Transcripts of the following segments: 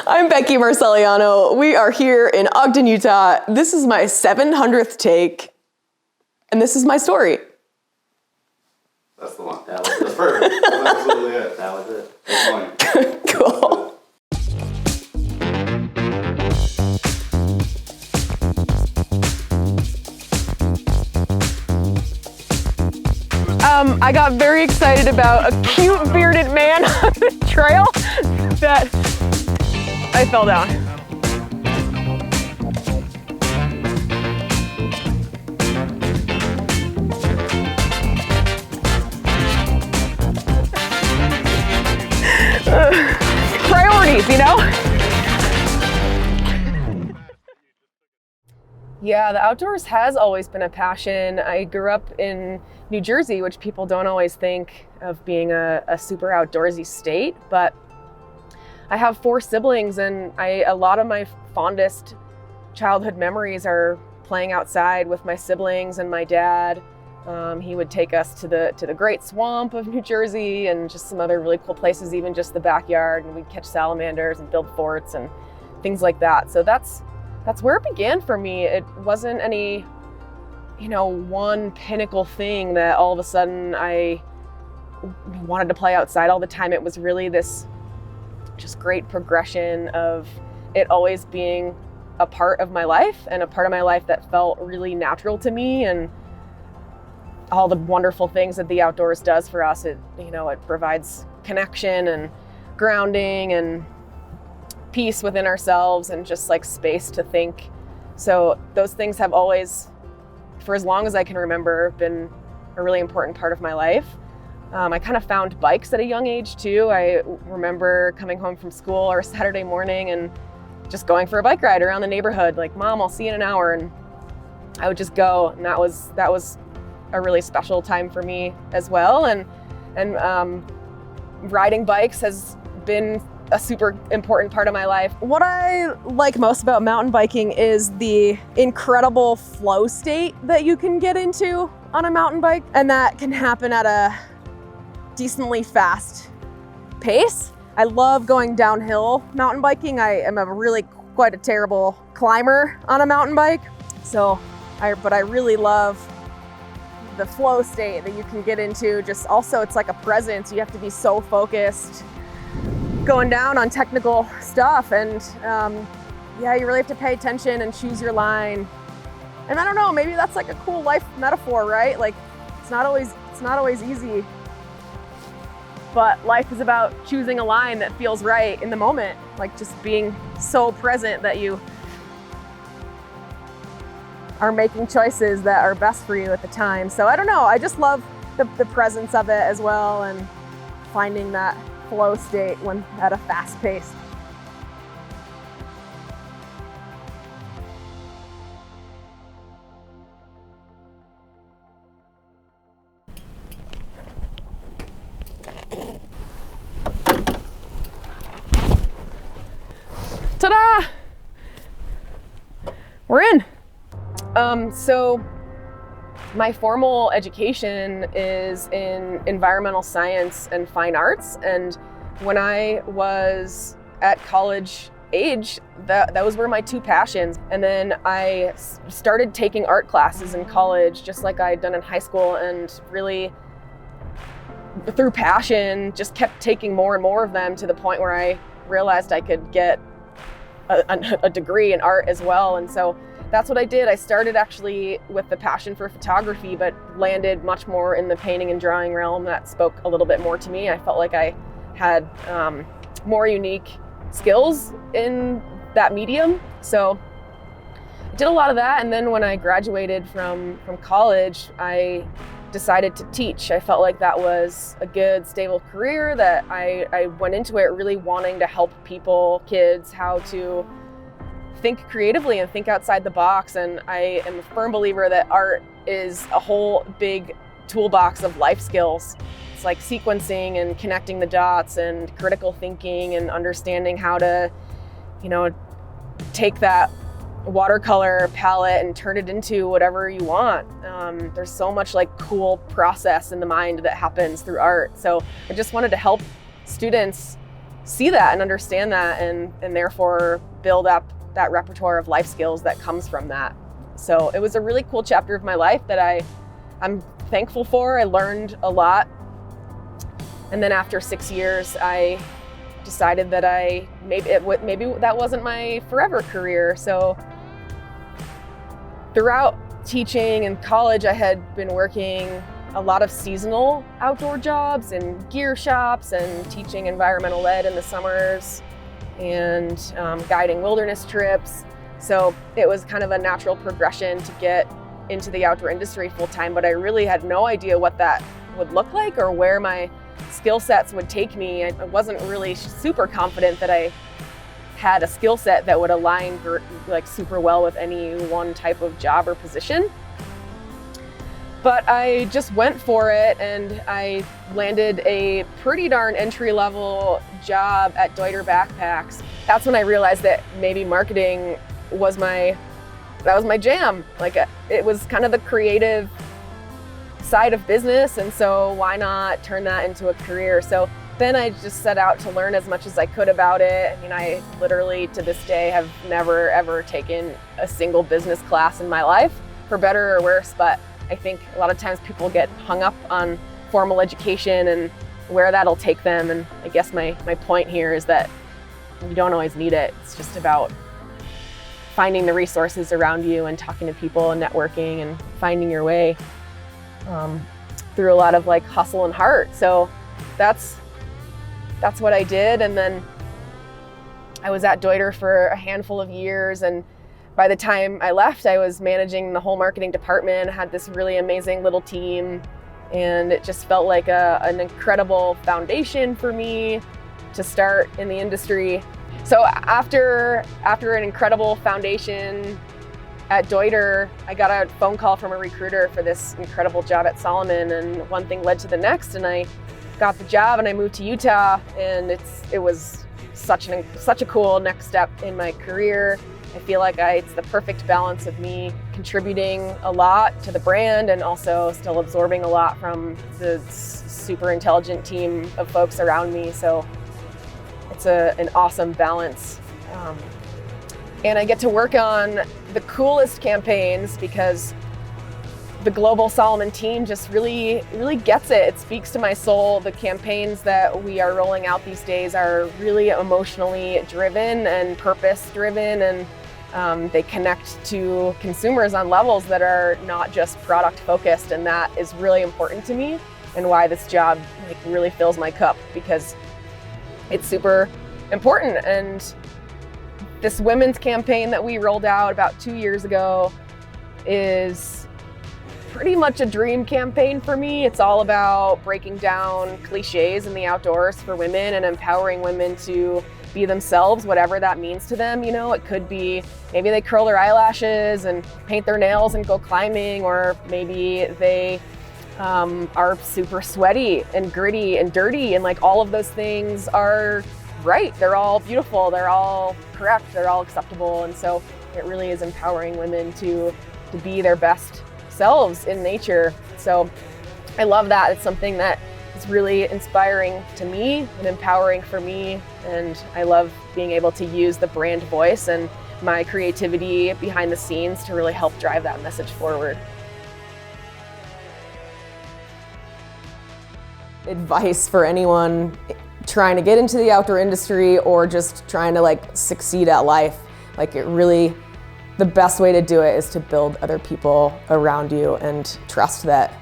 I'm Becky Marcelliano. We are here in Ogden, Utah. This is my 700th take, and this is my story. That's the one. That's perfect. That's absolutely it. That was it. That's Cool. I got very excited about a cute bearded man on the trail that I fell down. Priorities, you know? Yeah, the outdoors has always been a passion. I grew up in New Jersey, which people don't always think of being a super outdoorsy state, but I have 4 siblings, and a lot of my fondest childhood memories are playing outside with my siblings and my dad. He would take us to the Great Swamp of New Jersey and just some other really cool places, even just the backyard, and we'd catch salamanders and build forts and things like that. So that's where it began for me. It wasn't any, one pinnacle thing that all of a sudden I wanted to play outside all the time. It was really this just great progression of it always being a part of my life, and a part of my life that felt really natural to me, and all the wonderful things that the outdoors does for us. It provides connection and grounding and peace within ourselves, and just like space to think. So those things have always, for as long as I can remember, been a really important part of my life. I kind of found bikes at a young age too. I remember coming home from school or a Saturday morning and just going for a bike ride around the neighborhood, like, Mom, I'll see you in an hour. And I would just go, and that was a really special time for me as well. And riding bikes has been a super important part of my life. What I like most about mountain biking is the incredible flow state that you can get into on a mountain bike, and that can happen at a decently fast pace. I love going downhill mountain biking. I am quite a terrible climber on a mountain bike. But I really love the flow state that you can get into. Just also, it's like a presence. You have to be so focused going down on technical stuff, and you really have to pay attention and choose your line. And I don't know, maybe that's like a cool life metaphor, right? Like, it's not always easy, but life is about choosing a line that feels right in the moment, like just being so present that you are making choices that are best for you at the time. So I don't know, I just love the presence of it as well, and finding that flow state when at a fast pace. Ta-da! We're in. So my formal education is in environmental science and fine arts, and when I was at college age, those were my 2 passions. And then I started taking art classes in college, just like I had done in high school, and really, through passion, just kept taking more and more of them, to the point where I realized I could get a degree in art as well. And so that's what I did. I started actually with the passion for photography, but landed much more in the painting and drawing realm. That spoke a little bit more to me. I felt like I had more unique skills in that medium. So I did a lot of that. And then when I graduated from college, I decided to teach. I felt like that was a good, stable career, that I went into it really wanting to help people, kids, how to think creatively and think outside the box. And I am a firm believer that art is a whole big toolbox of life skills. It's like sequencing and connecting the dots and critical thinking and understanding how to, take that watercolor palette and turn it into whatever you want. There's so much like cool process in the mind that happens through art. So I just wanted to help students see that and understand that, and therefore build up that repertoire of life skills that comes from that. So it was a really cool chapter of my life that I'm thankful for. I learned a lot. And then after 6 years, I decided that maybe that wasn't my forever career. So throughout teaching in college, I had been working a lot of seasonal outdoor jobs in gear shops and teaching environmental ed in the summers and guiding wilderness trips. So it was kind of a natural progression to get into the outdoor industry full time, but I really had no idea what that would look like or where my skill sets would take me. I wasn't really super confident that I had a skill set that would align like super well with any one type of job or position. But I just went for it, and I landed a pretty darn entry-level job at Deuter Backpacks. That's when I realized that maybe marketing was my jam. Like, it was kind of the creative side of business, and so why not turn that into a career? So then I just set out to learn as much as I could about it. I mean, I literally to this day have never ever taken a single business class in my life, for better or worse, but I think a lot of times people get hung up on formal education and where that'll take them. And I guess my point here is that you don't always need it. It's just about finding the resources around you and talking to people and networking and finding your way through a lot of like hustle and heart. So that's what I did. And then I was at Deuter for a handful of years, and by the time I left, I was managing the whole marketing department, had this really amazing little team, and it just felt like an incredible foundation for me to start in the industry. So after an incredible foundation at Deuter, I got a phone call from a recruiter for this incredible job at Salomon, and one thing led to the next, and I got the job and I moved to Utah, and it was such a cool next step in my career. I feel like it's the perfect balance of me contributing a lot to the brand and also still absorbing a lot from the super intelligent team of folks around me. So it's an awesome balance. And I get to work on the coolest campaigns because the global Salomon team just really gets it. It speaks to my soul. The campaigns that we are rolling out these days are really emotionally driven and purpose driven, and they connect to consumers on levels that are not just product focused, and that is really important to me and why this job really fills my cup, because it's super important. And this women's campaign that we rolled out about 2 years ago is pretty much a dream campaign for me. It's all about breaking down cliches in the outdoors for women and empowering women to be themselves, whatever that means to them. You know, it could be maybe they curl their eyelashes and paint their nails and go climbing, or maybe they are super sweaty and gritty and dirty, and like all of those things are right. They're all beautiful, they're all correct, they're all acceptable. And so it really is empowering women to be their best selves in nature. So I love that. It's something that is really inspiring to me and empowering for me, and I love being able to use the brand voice and my creativity behind the scenes to really help drive that message forward. Advice for anyone trying to get into the outdoor industry or just trying to succeed at life, the best way to do it is to build other people around you and trust that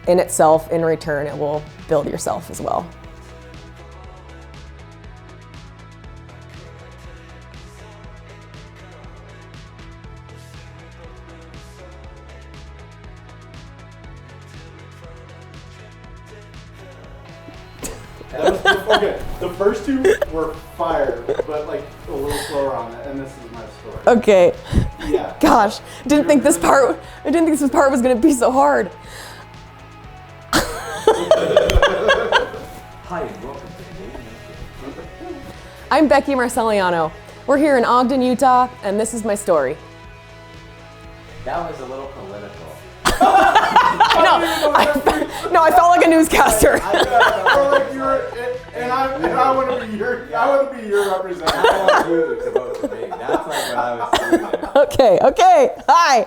in itself, in return, it will build yourself as well. Okay, the first two were fire, but a little slower on it, and this is my story. Okay. Yeah. Gosh, I didn't think this part was gonna be so hard. Hi, and welcome to I'm Becky Marcelliano. We're here in Ogden, Utah, and this is my story. That was a little political. I felt like a newscaster. Or you were And I want to be your representative. I want you to vote for me. That's like what I was doing there. Okay. Hi.